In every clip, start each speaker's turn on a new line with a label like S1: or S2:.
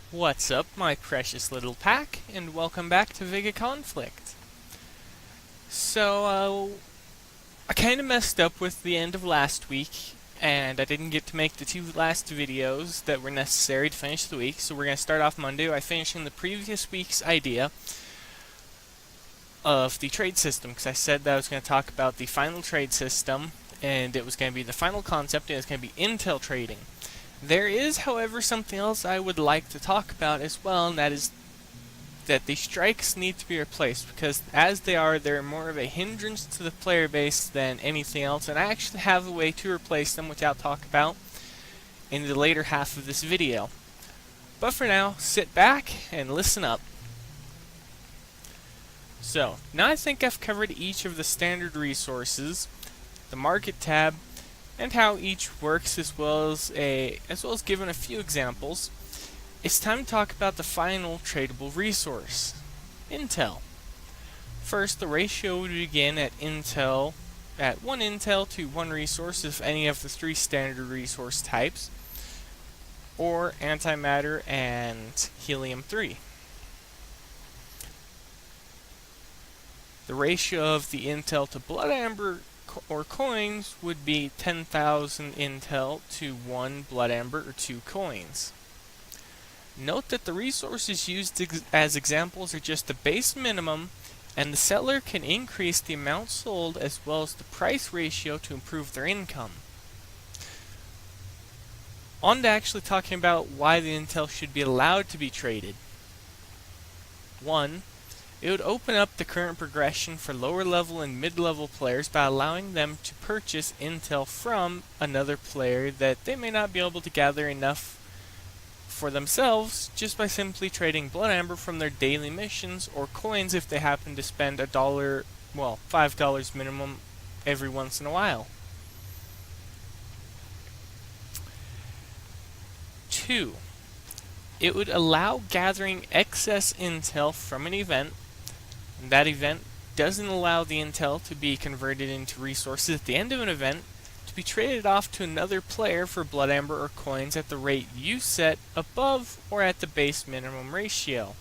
S1: What's up, my precious little pack, and welcome back to VEGA Conflict. I kind of messed up with the end of last week, and I didn't get to make the two last videos that were necessary to finish the week, so we're going to start off Monday by finishing the previous week's idea of the trade system, because I said that I was going to talk about the final trade system, and it was going to be the final concept, and it was going to be Intel trading. There is, however, something else I would like to talk about as well, and that is that the strikes need to be replaced, because as they are, they're more of a hindrance to the player base than anything else, and I actually have a way to replace them, which I'll talk about in the later half of this video. But for now, sit back and listen up. So, now I think I've covered each of the standard resources, the market tab, and how each works, as well as given a few examples. It's time to talk about the final tradable resource, Intel. First, the ratio would begin at 1 Intel to 1 resource if any of the 3 standard resource types, or antimatter and helium-3. The ratio of the Intel to blood amber or coins would be 10,000 Intel to 1 blood amber or 2 coins. Note that the resources used as examples are just the base minimum, and the seller can increase the amount sold as well as the price ratio to improve their income. On to actually talking about why the Intel should be allowed to be traded. 1. It would open up the current progression for lower level and mid-level players by allowing them to purchase Intel from another player that they may not be able to gather enough for themselves just by simply trading blood amber from their daily missions, or coins if they happen to spend $5 minimum every once in a while. 2. It would allow gathering excess Intel from an event. That event doesn't allow the Intel to be converted into resources at the end of an event to be traded off to another player for blood amber or coins at the rate you set above or at the base minimum ratio.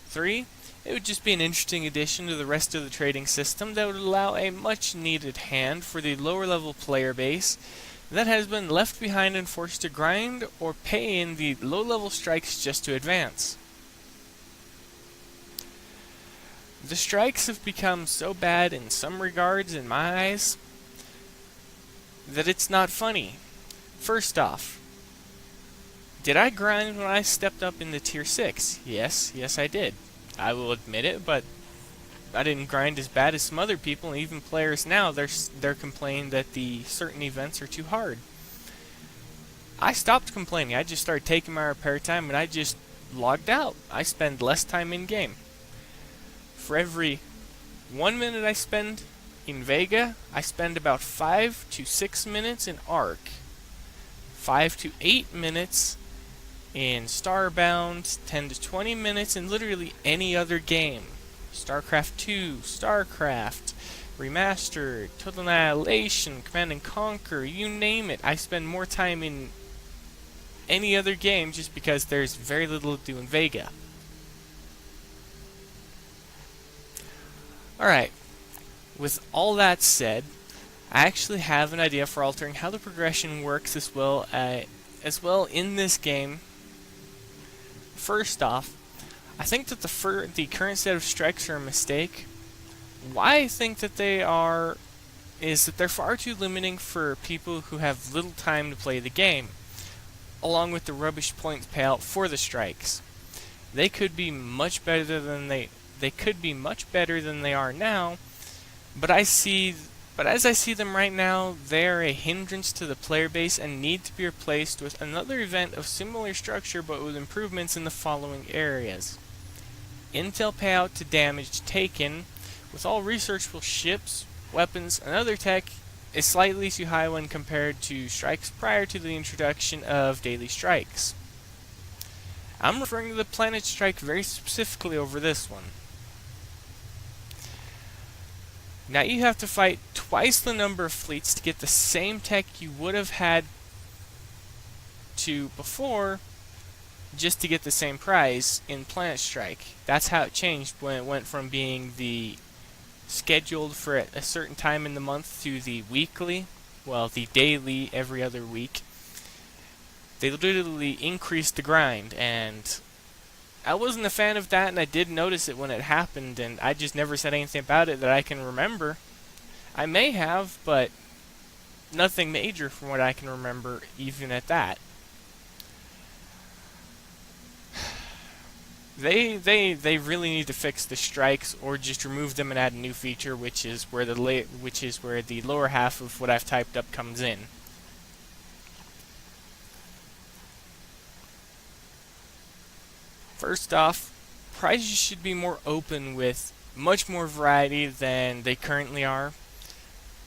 S1: 3. It would just be an interesting addition to the rest of the trading system that would allow a much needed hand for the lower level player base that has been left behind and forced to grind or pay in the low level strikes just to advance. The strikes have become so bad in some regards in my eyes that it's not funny. First off, did I grind when I stepped up into tier 6? Yes I did. I will admit it, but I didn't grind as bad as some other people, and even players now, they're complaining that the certain events are too hard. I stopped complaining. I just started taking my repair time and I just logged out. I spend less time in game. For every 1 minute I spend in VEGA, I spend about 5 to 6 minutes in ARC, 5 to 8 minutes in Starbound, 10 to 20 minutes in literally any other game. StarCraft 2, StarCraft, Remastered, Total Annihilation, Command & Conquer, you name it. I spend more time in any other game just because there's very little to do in VEGA. Alright, with all that said, I actually have an idea for altering how the progression works as well in this game. First off, I think that the current set of strikes are a mistake. Why I think that they are is that they're far too limiting for people who have little time to play the game, along with the rubbish points payout for the strikes. They could be much better than they are now, but as I see them right now, they are a hindrance to the player base and need to be replaced with another event of similar structure but with improvements in the following areas. Intel payout to damage taken with all researchable ships, weapons, and other tech is slightly too high when compared to strikes prior to the introduction of daily strikes. I'm referring to the planet strike very specifically over this one. Now you have to fight twice the number of fleets to get the same tech you would have had to before, just to get the same prize in Planet Strike. That's how it changed when it went from being the scheduled for a certain time in the month to the weekly, well, the daily every other week. They literally increased the grind, and I wasn't a fan of that, and I did notice it when it happened, and I just never said anything about it that I can remember. I may have, but nothing major from what I can remember, even at that. They really need to fix the strikes, or just remove them and add a new feature, which is where the lower half of what I've typed up comes in. First off, prizes should be more open with much more variety than they currently are.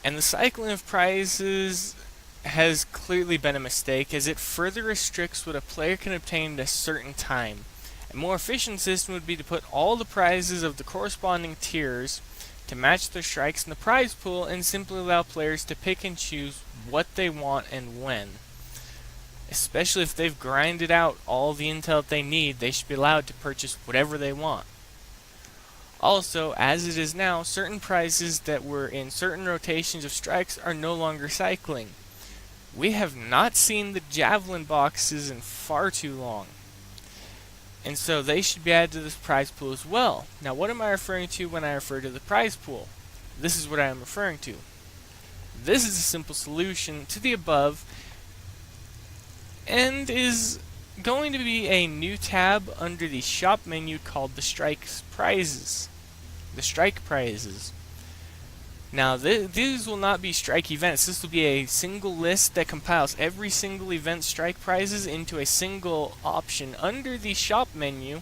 S1: And the cycling of prizes has clearly been a mistake, as it further restricts what a player can obtain at a certain time. A more efficient system would be to put all the prizes of the corresponding tiers to match their strikes in the prize pool, and simply allow players to pick and choose what they want and when. Especially if they've grinded out all the intel that they need, they should be allowed to purchase whatever they want. Also, as it is now, certain prizes that were in certain rotations of strikes are no longer cycling. We have not seen the javelin boxes in far too long, and so they should be added to this prize pool as well. Now, what am I referring to when I refer to the prize pool? This is what I am referring to. This is a simple solution to the above, and is going to be a new tab under the shop menu called the Strike Prizes. The Strike Prizes. Now, these will not be strike events. This will be a single list that compiles every single event strike prizes into a single option under the shop menu,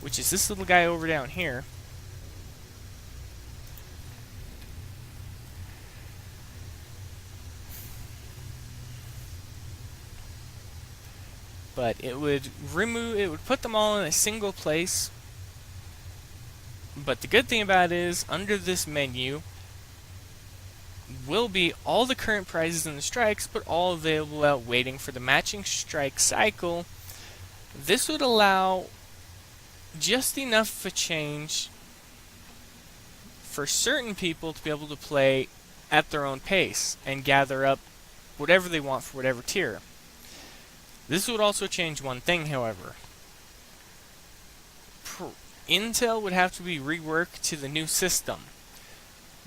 S1: which is this little guy over down here. But it would put them all in a single place. But the good thing about it is, under this menu will be all the current prizes in the strikes, but all available without waiting for the matching strike cycle. This would allow just enough of a change for certain people to be able to play at their own pace and gather up whatever they want for whatever tier. This would also change one thing, however. Intel would have to be reworked to the new system,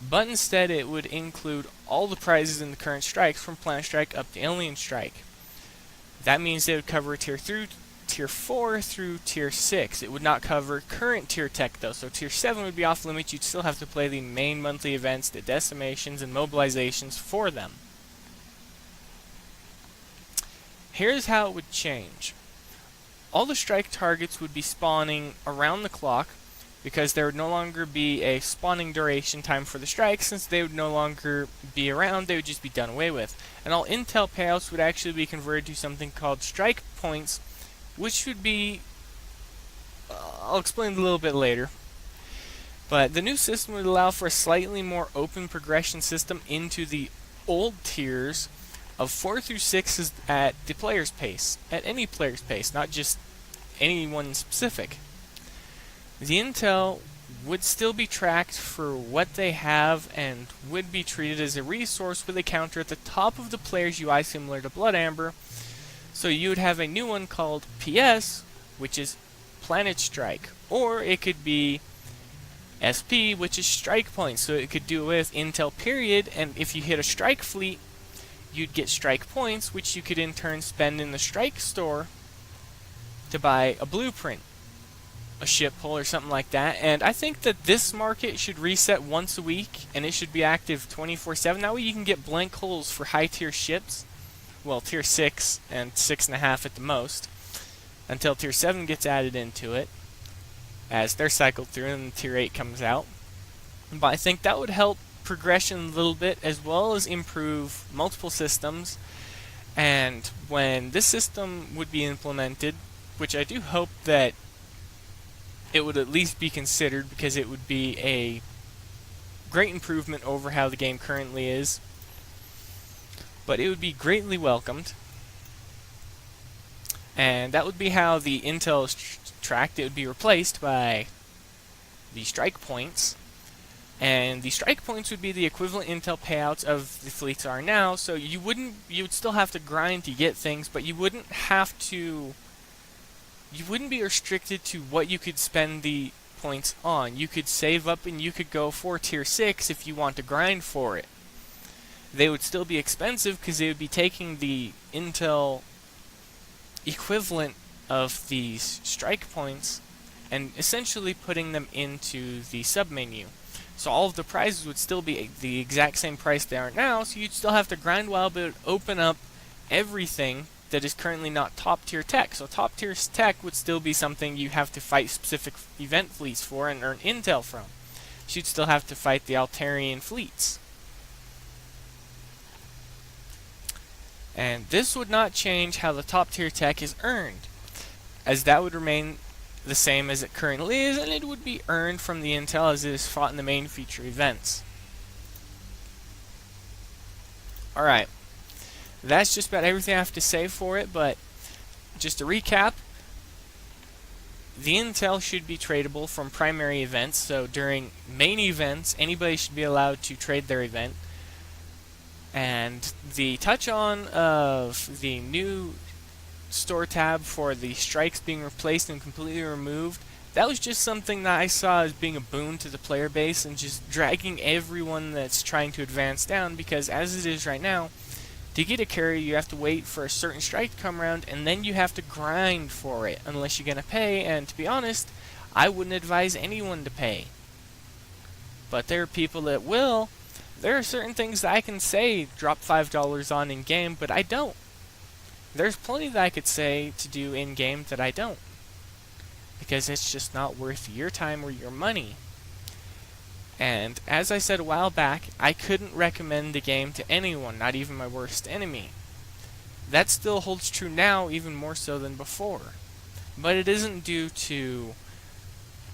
S1: but instead it would include all the prizes in the current strikes from Planet Strike up to Alien Strike. That means they would cover tier 4 through tier 6. It would not cover current tier tech though, so tier 7 would be off limits. You'd still have to play the main monthly events, the decimations and mobilizations for them. Here's how it would change. All the strike targets would be spawning around the clock, because there would no longer be a spawning duration time for the strikes. Since they would no longer be around, they would just be done away with. And all intel payouts would actually be converted to something called strike points, which would be... I'll explain a little bit later. But the new system would allow for a slightly more open progression system into the old tiers of 4 through 6 is at the player's pace, at any player's pace, not just anyone specific. The intel would still be tracked for what they have and would be treated as a resource with a counter at the top of the player's UI, similar to Blood Amber. So you would have a new one called PS, which is Planet Strike, or it could be SP, which is strike points. So it could do with intel period, and if you hit a strike fleet, you'd get strike points, which you could in turn spend in the strike store to buy a blueprint, a ship hull, or something like that. And I think that this market should reset once a week, and it should be active 24/7. That way you can get blank hulls for high tier ships, well, tier 6 and 6.5 at the most, until tier 7 gets added into it, as they're cycled through and tier 8 comes out. But I think that would help progression a little bit, as well as improve multiple systems. And when this system would be implemented, which I do hope that it would at least be considered, because it would be a great improvement over how the game currently is, but it would be greatly welcomed. And that would be how the intel is tracked. It would be replaced by the strike points. And the strike points would be the equivalent intel payouts of the fleets are now, so you would still have to grind to get things, but you wouldn't be restricted to what you could spend the points on. You could save up and you could go for tier 6 if you want to grind for it. They would still be expensive because they would be taking the intel equivalent of these strike points and essentially putting them into the submenu. So all of the prizes would still be the exact same price they are now, so you'd still have to grind well, but it would open up everything that is currently not top tier tech. So top tier tech would still be something you have to fight specific event fleets for and earn intel from. So you'd still have to fight the Altarian fleets. And this would not change how the top tier tech is earned, as that would remain the same as it currently is, and it would be earned from the intel as it is fought in the main feature events. Alright, that's just about everything I have to say for it, but just to recap, the intel should be tradable from primary events, so during main events, anybody should be allowed to trade their event. And the touch on of the new store tab for the strikes being replaced and completely removed, that was just something that I saw as being a boon to the player base and just dragging everyone that's trying to advance down, because as it is right now, to get a carry you have to wait for a certain strike to come around and then you have to grind for it unless you're going to pay, and to be honest, I wouldn't advise anyone to pay. But there are people that will. There are certain things that I can say drop $5 on in-game, but I don't. There's plenty that I could say to do in-game that I don't, because it's just not worth your time or your money. And as I said a while back, I couldn't recommend the game to anyone, not even my worst enemy. That still holds true now, even more so than before. But it isn't due to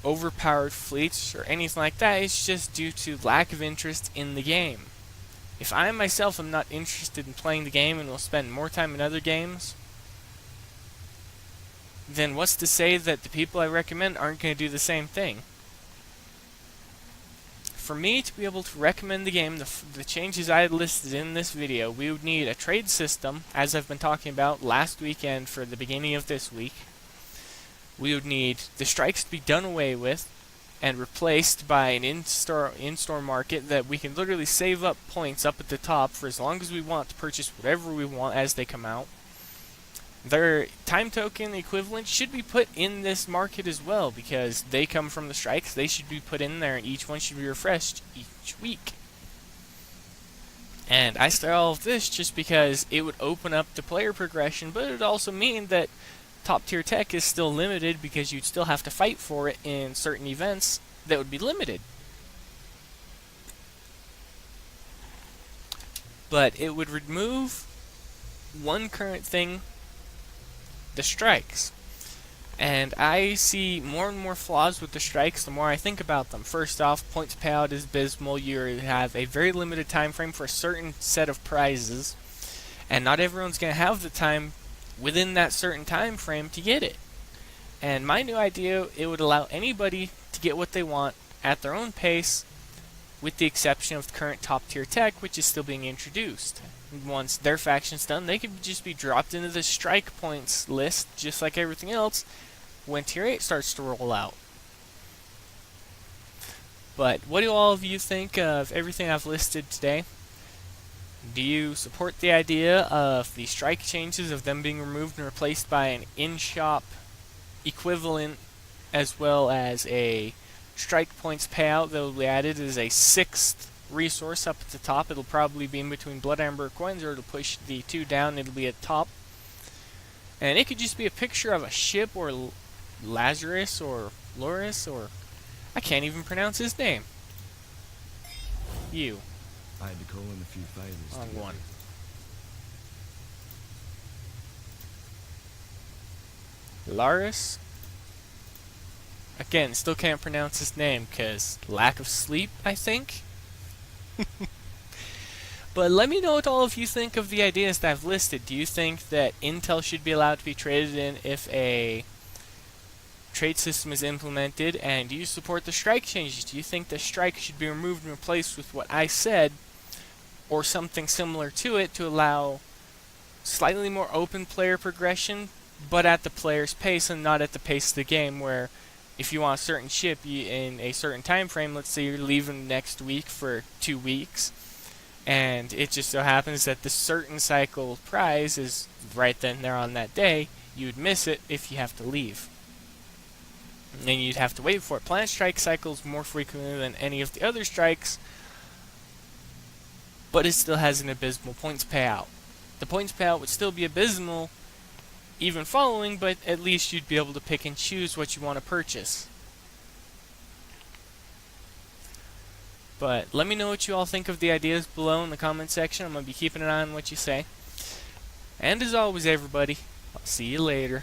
S1: overpowered fleets or anything like that, it's just due to lack of interest in the game. If I myself am not interested in playing the game and will spend more time in other games, then what's to say that the people I recommend aren't going to do the same thing? For me to be able to recommend the game, the changes I had listed in this video, we would need a trade system, as I've been talking about last weekend for the beginning of this week. We would need the strikes to be done away with and replaced by an in-store market that we can literally save up points up at the top for as long as we want to purchase whatever we want as they come out. Their time token equivalent should be put in this market as well, because they come from the strikes. They should be put in there and each one should be refreshed each week. And I say all of this just because it would open up the player progression, but it would also mean that top tier tech is still limited because you'd still have to fight for it in certain events that would be limited. But it would remove one current thing, the strikes. And I see more and more flaws with the strikes the more I think about them. First off, points payout is abysmal. You have a very limited time frame for a certain set of prizes, and not everyone's going to have the time within that certain time frame to get it. And my new idea, it would allow anybody to get what they want at their own pace, with the exception of the current top tier tech, which is still being introduced. And once their faction's done, they could just be dropped into the strike points list just like everything else when tier 8 starts to roll out. But what do all of you think of everything I've listed today? Do you support the idea of the strike changes, of them being removed and replaced by an in-shop equivalent, as well as a strike points payout that will be added as a 6th resource up at the top? It'll probably be in between Blood Amber coins, or it'll push the 2 down, it'll be at top. And it could just be a picture of a ship, or Lazarus, or Loris, or I can't even pronounce his name. You.
S2: I had to call in a few favors.
S1: On one. Laris? Again, still can't pronounce his name because lack of sleep, I think. But let me know what all of you think of the ideas that I've listed. Do you think that Intel should be allowed to be traded in if a trade system is implemented? And do you support the strike changes? Do you think the strike should be removed and replaced with what I said, or something similar to it, to allow slightly more open player progression, but at the player's pace and not at the pace of the game, where if you want a certain ship in a certain time frame, let's say you're leaving next week for 2 weeks, and it just so happens that the certain cycle prize is right then there on that day, you would miss it if you have to leave. And you'd have to wait for it. Planet strike cycles more frequently than any of the other strikes, but it still has an abysmal points payout. The points payout would still be abysmal even following, but at least you'd be able to pick and choose what you want to purchase. But let me know what you all think of the ideas below in the comment section. I'm going to be keeping an eye on what you say. And as always, everybody, I'll see you later.